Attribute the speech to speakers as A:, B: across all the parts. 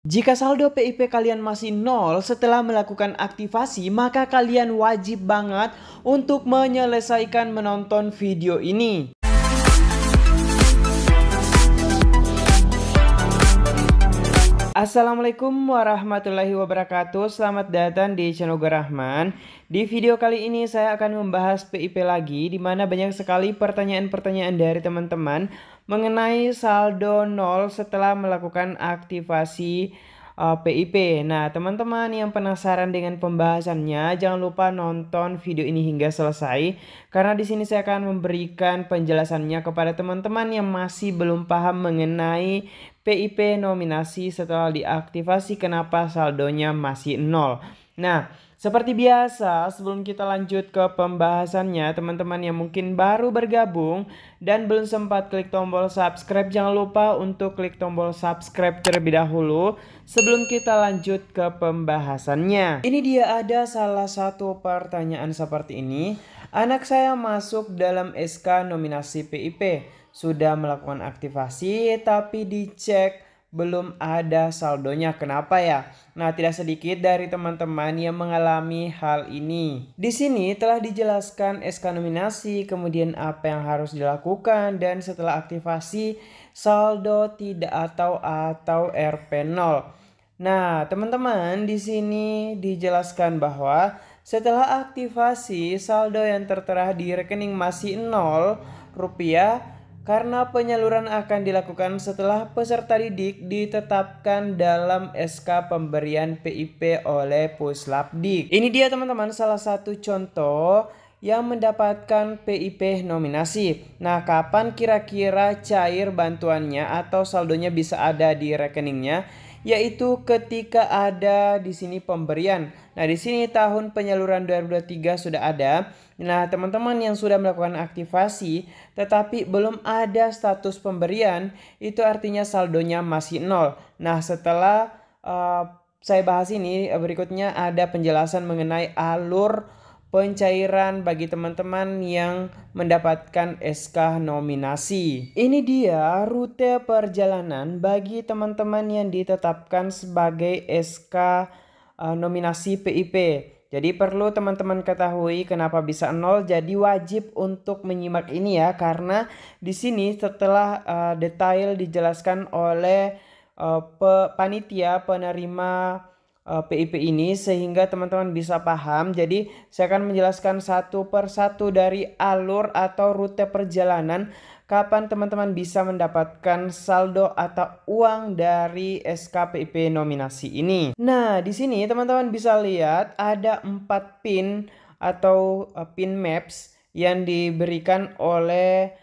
A: Jika saldo PIP kalian masih nol setelah melakukan aktivasi, maka kalian wajib banget untuk menyelesaikan menonton video ini. Assalamualaikum warahmatullahi wabarakatuh. Selamat datang di channel Rahman. Di video kali ini saya akan membahas PIP lagi, di mana banyak sekali pertanyaan-pertanyaan dari teman-teman mengenai saldo nol setelah melakukan aktivasi PIP. Nah, teman-teman yang penasaran dengan pembahasannya, jangan lupa nonton video ini hingga selesai, karena di sini saya akan memberikan penjelasannya kepada teman-teman yang masih belum paham mengenai PIP nominasi setelah diaktifasi, kenapa saldonya masih nol. Nah, seperti biasa, sebelum kita lanjut ke pembahasannya, teman-teman yang mungkin baru bergabung dan belum sempat klik tombol subscribe, jangan lupa untuk klik tombol subscribe terlebih dahulu sebelum kita lanjut ke pembahasannya. Ini dia ada salah satu pertanyaan seperti ini. Anak saya masuk dalam SK nominasi PIP, sudah melakukan aktivasi tapi dicek belum ada saldonya, kenapa ya? Nah, tidak sedikit dari teman-teman yang mengalami hal ini. Di sini telah dijelaskan SK nominasi, kemudian apa yang harus dilakukan, dan setelah aktivasi saldo tidak atau RP0. Nah, teman-teman, di sini dijelaskan bahwa setelah aktivasi saldo yang tertera di rekening masih 0 rupiah, karena penyaluran akan dilakukan setelah peserta didik ditetapkan dalam SK pemberian PIP oleh Puslapdik. Ini dia teman-teman salah satu contoh yang mendapatkan PIP nominasi. Nah, kapan kira-kira cair bantuannya atau saldonya bisa ada di rekeningnya? Yaitu ketika ada di sini pemberian. Nah, di sini tahun penyaluran 2023 sudah ada. Nah, teman-teman yang sudah melakukan aktivasi tetapi belum ada status pemberian, itu artinya saldonya masih nol. Nah, setelah saya bahas ini, berikutnya ada penjelasan mengenai alur pencairan bagi teman-teman yang mendapatkan SK nominasi. Ini dia rute perjalanan bagi teman-teman yang ditetapkan sebagai SK nominasi PIP. Jadi perlu teman-teman ketahui kenapa bisa nol. Jadi wajib untuk menyimak ini ya, karena di sini setelah detail dijelaskan oleh panitia penerima PIP ini, sehingga teman-teman bisa paham. Jadi saya akan menjelaskan satu persatu dari alur atau rute perjalanan kapan teman-teman bisa mendapatkan saldo atau uang dari SK PIP nominasi ini. Nah, di sini teman-teman bisa lihat ada 4 pin atau pin maps yang diberikan oleh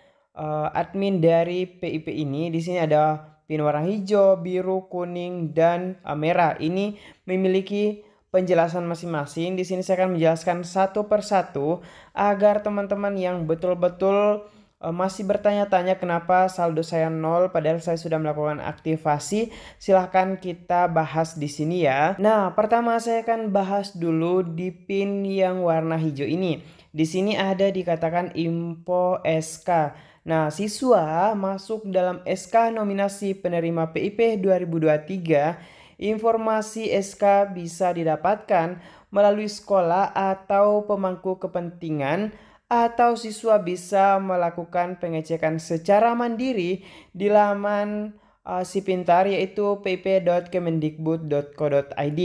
A: admin dari PIP ini. Di sini ada pin warna hijau, biru, kuning, dan merah. Ini memiliki penjelasan masing-masing. Di sini saya akan menjelaskan satu persatu agar teman-teman yang betul-betul masih bertanya-tanya kenapa saldo saya nol padahal saya sudah melakukan aktivasi, silahkan kita bahas di sini ya. Nah, pertama saya akan bahas dulu di pin yang warna hijau ini. Di sini ada dikatakan info SK. Nah, siswa masuk dalam SK nominasi penerima PIP 2023, informasi SK bisa didapatkan melalui sekolah atau pemangku kepentingan, atau siswa bisa melakukan pengecekan secara mandiri di laman si pintar, yaitu pip.kemendikbud.co.id.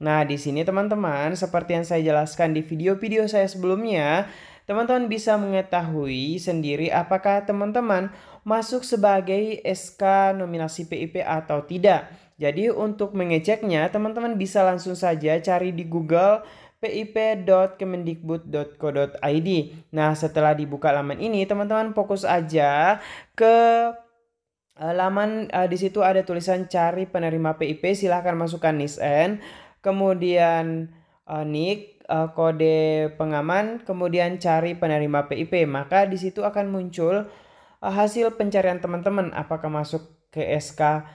A: Nah, di sini teman-teman, seperti yang saya jelaskan di video-video saya sebelumnya, teman-teman bisa mengetahui sendiri apakah teman-teman masuk sebagai SK nominasi PIP atau tidak. Jadi untuk mengeceknya, teman-teman bisa langsung saja cari di Google pip.kemendikbud.co.id. Nah, setelah dibuka laman ini, teman-teman fokus aja ke laman, di situ ada tulisan cari penerima PIP, silahkan masukkan NISN, kemudian NIK, kode pengaman, kemudian cari penerima PIP. Maka di situ akan muncul hasil pencarian teman-teman apakah masuk ke SK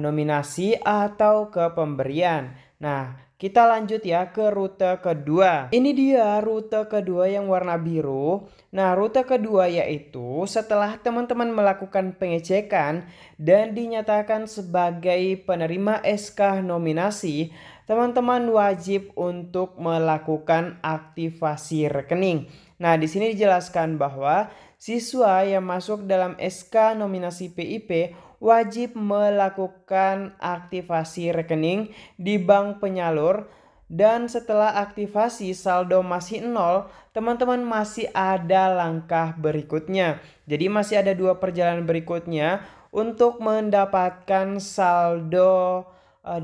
A: nominasi atau ke pemberian. Nah, kita lanjut ya ke rute kedua. Ini dia rute kedua yang warna biru. Nah, rute kedua yaitu setelah teman-teman melakukan pengecekan dan dinyatakan sebagai penerima SK nominasi, teman-teman wajib untuk melakukan aktivasi rekening. Nah, di sini dijelaskan bahwa siswa yang masuk dalam SK nominasi PIP wajib melakukan aktivasi rekening di bank penyalur, dan setelah aktivasi saldo masih nol, teman-teman masih ada langkah berikutnya. Jadi masih ada 2 perjalanan berikutnya untuk mendapatkan saldo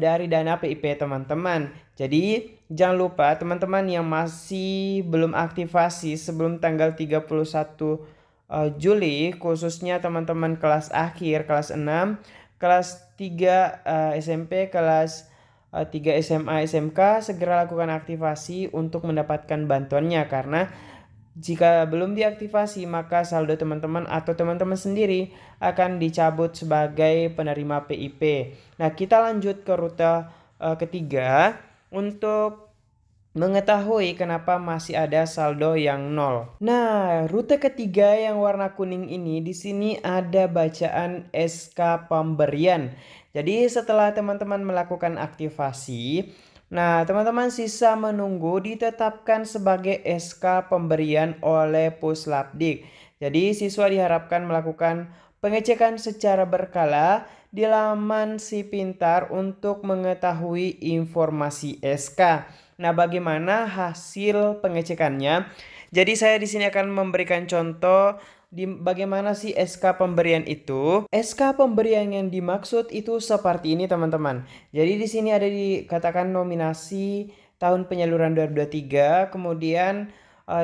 A: dari dana PIP teman-teman. Jadi jangan lupa teman-teman yang masih belum aktivasi sebelum tanggal 31 Juli, khususnya teman-teman kelas akhir, kelas 6, kelas 3 SMP, kelas 3 SMA, SMK, segera lakukan aktivasi untuk mendapatkan bantuannya, karena jika belum diaktifasi maka saldo teman-teman atau teman-teman sendiri akan dicabut sebagai penerima PIP. Nah, kita lanjut ke rute ketiga untuk mengetahui kenapa masih ada saldo yang nol. Nah, rute ketiga yang warna kuning ini, di sini ada bacaan SK pemberian. Jadi setelah teman-teman melakukan aktivasi, nah teman-teman sisa menunggu ditetapkan sebagai SK pemberian oleh Puslapdik. Jadi siswa diharapkan melakukan pengecekan secara berkala di laman Si Pintar untuk mengetahui informasi SK. Nah, bagaimana hasil pengecekannya? Jadi saya di sini akan memberikan contoh di bagaimana sih SK pemberian itu. SK pemberian yang dimaksud itu seperti ini, teman-teman. Jadi di sini ada dikatakan nominasi tahun penyaluran 2023, kemudian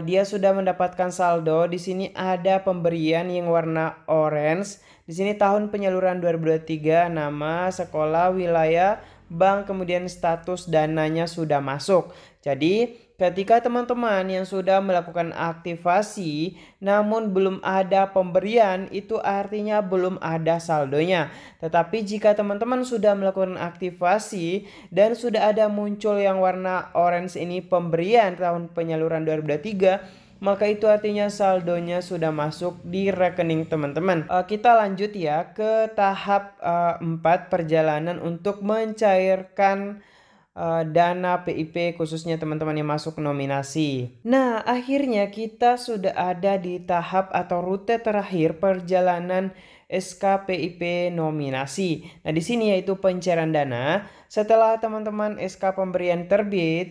A: dia sudah mendapatkan saldo. Di sini ada pemberian yang warna orange. Di sini tahun penyaluran 2023, nama, sekolah, wilayah, bank, kemudian status dananya sudah masuk. Jadi ketika teman-teman yang sudah melakukan aktivasi namun belum ada pemberian, itu artinya belum ada saldonya. Tetapi jika teman-teman sudah melakukan aktivasi dan sudah ada muncul yang warna orange ini pemberian tahun penyaluran 2023, maka itu artinya saldonya sudah masuk di rekening teman-teman. Kita lanjut ya ke tahap 4, perjalanan untuk mencairkan dana PIP khususnya teman-teman yang masuk nominasi. Nah, akhirnya kita sudah ada di tahap atau rute terakhir perjalanan SK PIP nominasi. Nah, di sini yaitu pencairan dana. Setelah teman-teman SK pemberian terbit,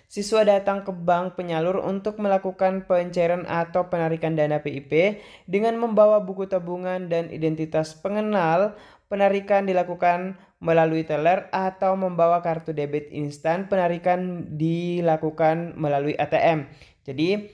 A: siswa datang ke bank penyalur untuk melakukan pencairan atau penarikan dana PIP dengan membawa buku tabungan dan identitas pengenal. Penarikan dilakukan melalui teller atau membawa kartu debit instan. Penarikan dilakukan melalui ATM. Jadi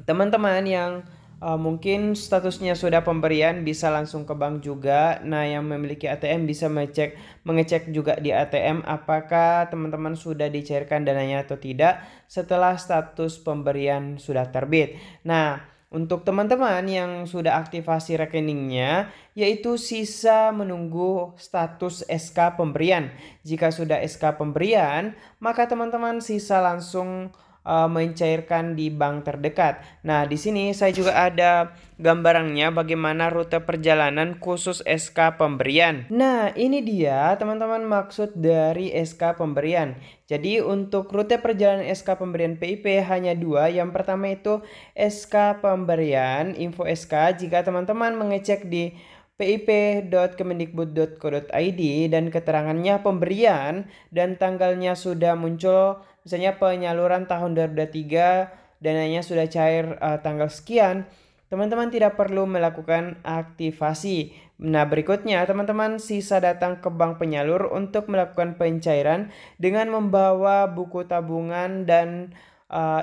A: teman-teman yang mungkin statusnya sudah pemberian bisa langsung ke bank juga. Nah, yang memiliki ATM bisa mengecek juga di ATM apakah teman-teman sudah dicairkan dananya atau tidak setelah status pemberian sudah terbit. Nah, untuk teman-teman yang sudah aktivasi rekeningnya, yaitu sisa menunggu status SK pemberian. Jika sudah SK pemberian, maka teman-teman sisa langsung mencairkan di bank terdekat. Nah, di sini saya juga ada gambarannya bagaimana rute perjalanan khusus SK pemberian. Nah, ini dia teman-teman maksud dari SK pemberian. Jadi untuk rute perjalanan SK pemberian PIP hanya 2. Yang pertama itu SK pemberian, info SK. Jika teman-teman mengecek di pip.kemendikbud.co.id dan keterangannya pemberian dan tanggalnya sudah muncul, misalnya penyaluran tahun 2023 dananya sudah cair tanggal sekian, teman-teman tidak perlu melakukan aktivasi. Nah, berikutnya teman-teman sisa datang ke bank penyalur untuk melakukan pencairan dengan membawa buku tabungan dan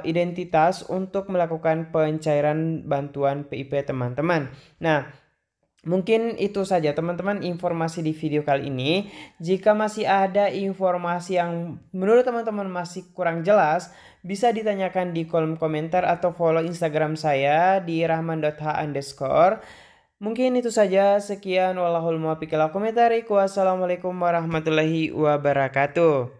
A: identitas untuk melakukan pencairan bantuan PIP teman-teman. Nah, mungkin itu saja teman-teman informasi di video kali ini. Jika masih ada informasi yang menurut teman-teman masih kurang jelas, bisa ditanyakan di kolom komentar atau follow Instagram saya di rahman.h_. Mungkin itu saja. Sekian, wallahul muwaffiq ila aqwamit thoriq. Wassalamualaikum warahmatullahi wabarakatuh.